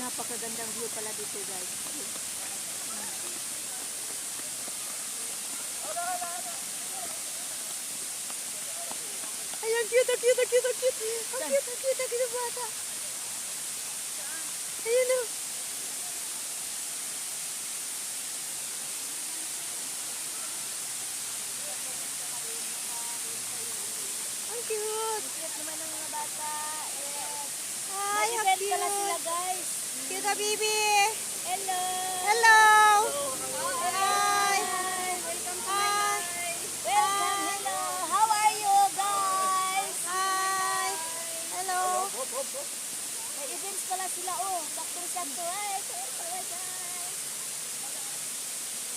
Napakagandang view pala dito, guys. Ayan, cute, cute, cute, cute. Ang cute, cute bata. Ayan o. Ang cute. Cute naman ng mga bata. Ay, ang Mag-event cute. pala sila, guys. Cute, baby. Hello. Hello.